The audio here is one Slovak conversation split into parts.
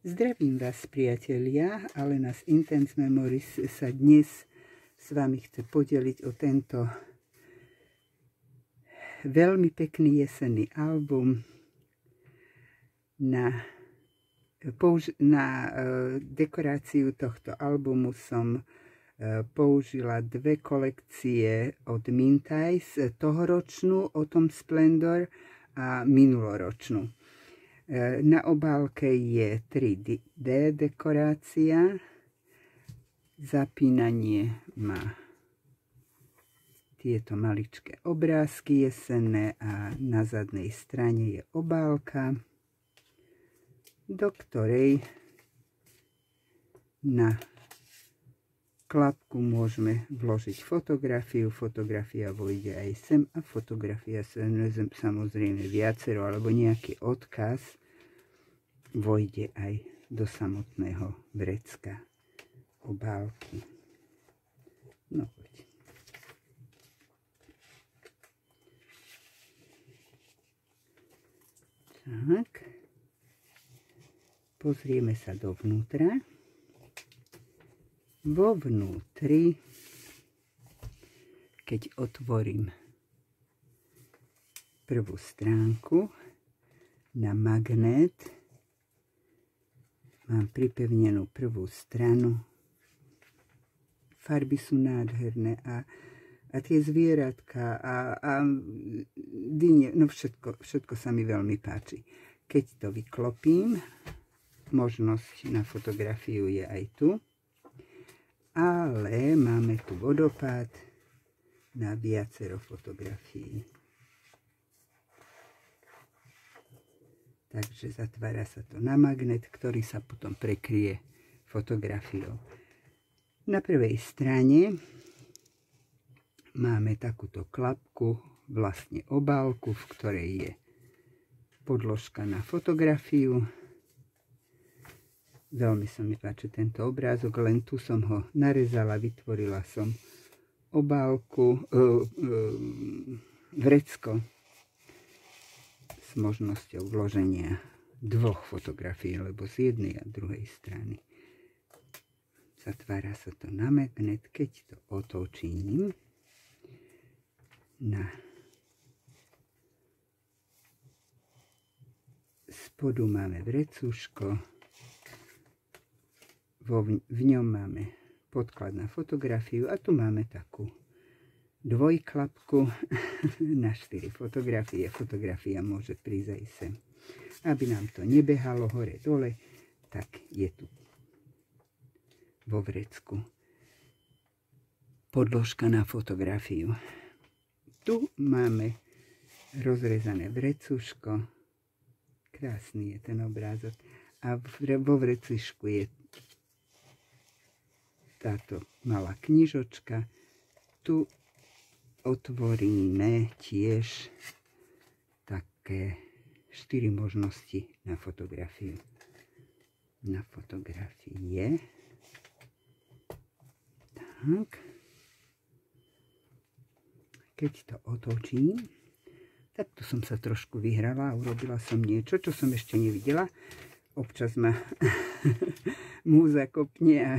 Zdravím vás, priatelia, Alena's Intense Memories sa dnes s vami chce podeliť o tento veľmi pekný jesenný album. Na dekoráciu tohto albumu som použila dve kolekcie od Mintais, tohoročnú Autumn Splendor a minuloročnú. Na obálke je 3D dekorácia, zapínanie má tieto maličké obrázky jesenné a na zadnej strane je obálka, do ktorej na klapku môžeme vložiť fotografiu. Fotografia vojde aj sem a fotografia samozrejme viacero alebo nejaký odkaz vojde aj do samotného vrecka obálky. No poď. Tak. Pozrieme sa dovnútra. Vo vnútri, keď otvorím prvú stránku na magnét, mám pripevnenú prvú stranu. Farby sú nádherné a tie zvieratka a dyne, no všetko sa mi veľmi páči. Keď to vyklopím, možnosť na fotografiu je aj tu. Ale máme tu vodopád na viacero fotografií. Takže zatvára sa to na magnet, ktorý sa potom prekryje fotografiou. Na prvej strane máme takúto klapku, vlastne obálku, v ktorej je podložka na fotografiu. Veľmi sa mi páči tento obrázok, len tu som ho narezala, vytvorila som obálku, vrecko s možnosťou vloženia dvoch fotografií, lebo z jednej a druhej strany. Zatvára sa to na magnet, keď to otočím na spodu máme vrecuško. V ňom máme podklad na fotografiu a tu máme takú dvojklapku na 4 fotografie. Fotografia môže prísť aj sem. Aby nám to nebehalo hore-dole, tak je tu vo vrecku podložka na fotografiu. Tu máme rozrezané vrecuško. Krásny je ten obrázok. A vo vrecušku je táto malá knižočka. Tu otvoríme tiež také 4 možnosti na fotografiu. Na fotografie. Tak. Keď to otočím, tak tu som sa trošku vyhrala a urobila som niečo, čo som ešte nevidela. Občas ma múza kopne a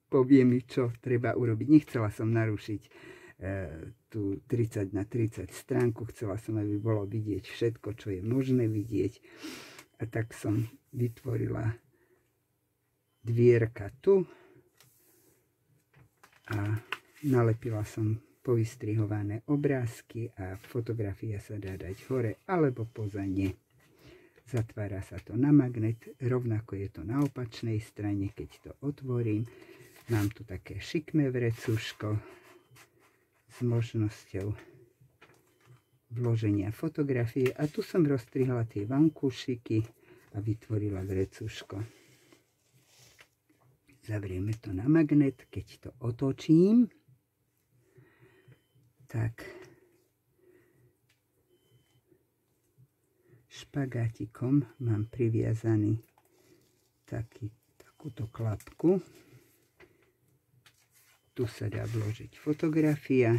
povie mi, čo treba urobiť. Nechcela som narušiť tú 30 na 30 stránku. Chcela som, aby bolo vidieť všetko, čo je možné vidieť. A tak som vytvorila dvierka tu a nalepila som povystrihované obrázky a fotografia sa dá dať hore alebo poza ne. Zatvára sa to na magnet, rovnako je to na opačnej strane, keď to otvorím. Mám tu také šikmé vrecuško s možnosťou vloženia fotografie a tu som rozstrihla tie vankúšiky a vytvorila vrecuško. Zavrieme to na magnet, keď to otočím, tak špagátikom mám priviazaný takúto klapku. Tu sa dá vložiť fotografia.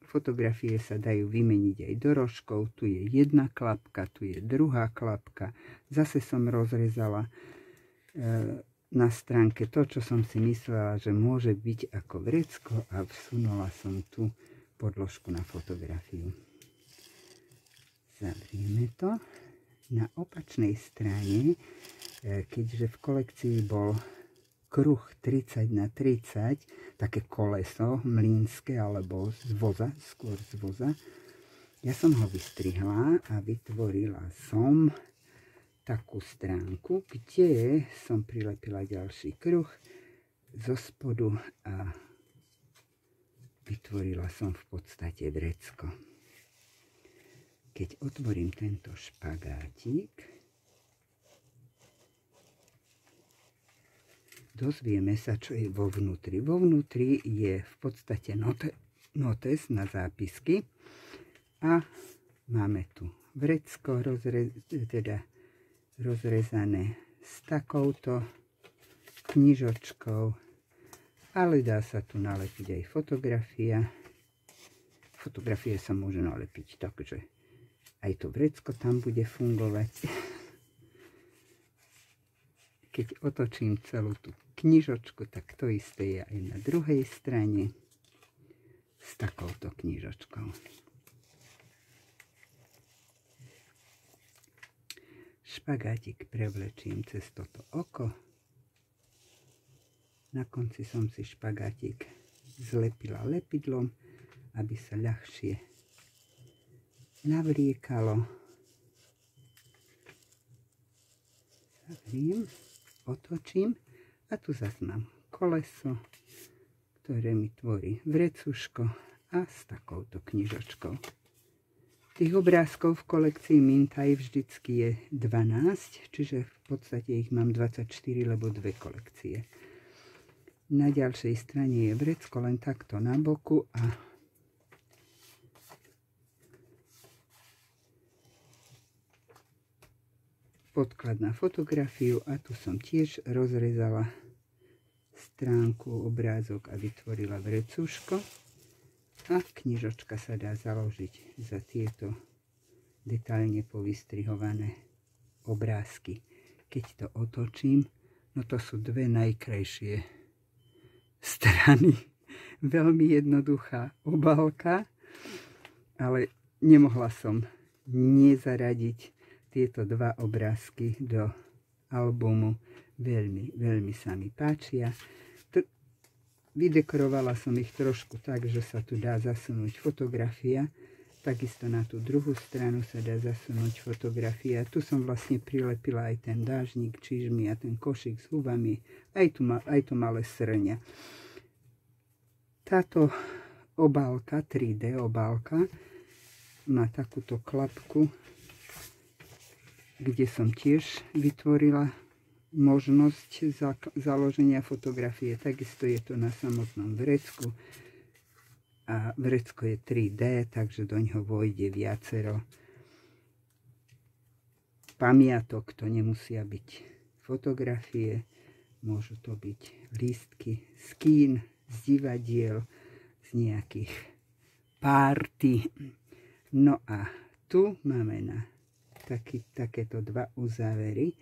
Fotografie sa dajú vymeniť aj dorožkou. Tu je jedna klapka, tu je druhá klapka. Zase som rozrezala na stránke to, čo som si myslela, že môže byť ako vrecko, a vsunula som tu podložku na fotografiu. Zavrieme to. Na opačnej strane, keďže v kolekcii bol kruh 30×30, také koleso mlynské alebo z voza, skôr z voza, ja som ho vystrihla a vytvorila som takú stránku, kde som prilepila ďalší kruh zo spodu a vytvorila som v podstate vrecko. Keď otvorím tento špagátik, dozvieme sa, čo je vo vnútri. Vo vnútri je v podstate notes na zápisky a máme tu vrecko rozrezané s takouto knižočkou, ale dá sa tu nalepiť aj fotografia. Fotografie sa môže nalepiť, takže aj to vrecko tam bude fungovať. Keď otočím celú tú knižočku, tak to isté je aj na druhej strane s takouto knižočkou. Špagátik prevlečím cez toto oko. Na konci som si špagátik zlepila lepidlom, aby sa ľahšie navliekalo. Zavriem, otočím a tu zase mám koleso, ktoré mi tvorí vrecuško a s takouto knižočkou. Tých obrázkov v kolekcii Mintaj vždycky je 12, čiže v podstate ich mám 24, lebo dve kolekcie. Na ďalšej strane je vrecko len takto na boku a podklad na fotografiu, a tu som tiež rozrezala stránku, obrázok a vytvorila vrecuško. A knižočka sa dá založiť za tieto detailne povystrihované obrázky. Keď to otočím, no to sú dve najkrajšie strany. Veľmi jednoduchá obálka, ale nemohla som nezaradiť tieto dva obrázky do albumu. Veľmi, veľmi sa mi páčia. Vydekorovala som ich trošku tak, že sa tu dá zasunúť fotografia. Takisto na tú druhú stranu sa dá zasunúť fotografia. Tu som vlastne prilepila aj ten dážnik, čižmy a ten košík s hubami. Aj to malé srňa. Táto obálka, 3D obálka, má takúto klapku, kde som tiež vytvorila možnosť založenia fotografie. Takisto je to na samotnom vrecku. A vrecko je 3D, takže do ňoho vojde viacero pamiatok. To nemusia byť fotografie, môžu to byť lístky z kín, z divadiel, z nejakých párty. No a tu máme na takéto dva uzávery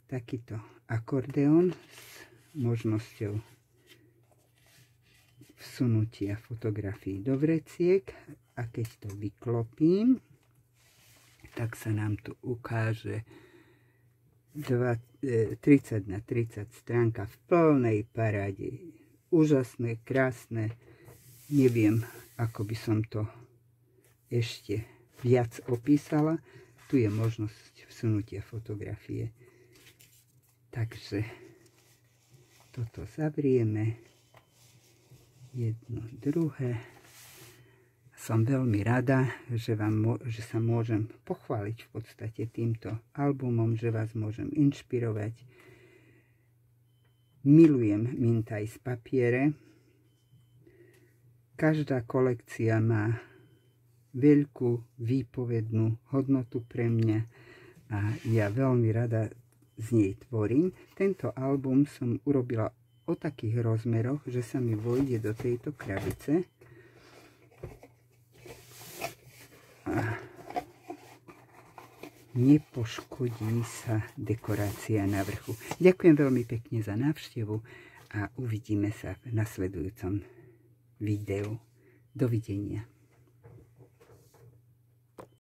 takýto akordeón s možnosťou vsunutia fotografií do vreciek, a keď to vyklopím, tak sa nám tu ukáže 30×30 stránka v plnej paráde. Úžasné, krásne. Neviem, ako by som to ešte viac opísala. Tu je možnosť vsunutia fotografie. Takže toto zavrieme. Jedno, druhé. Som veľmi rada, že sa môžem pochváliť v podstate týmto albumom, že vás môžem inšpirovať. Milujem Mintaj z papiere. Každá kolekcia má veľkú výpovednú hodnotu pre mňa a ja veľmi rada z nej tvorím. Tento album som urobila o takých rozmeroch, že sa mi vojde do tejto krabice. A nepoškodí sa dekorácia na vrchu. Ďakujem veľmi pekne za návštevu a uvidíme sa v nasledujúcom videu. Dovidenia.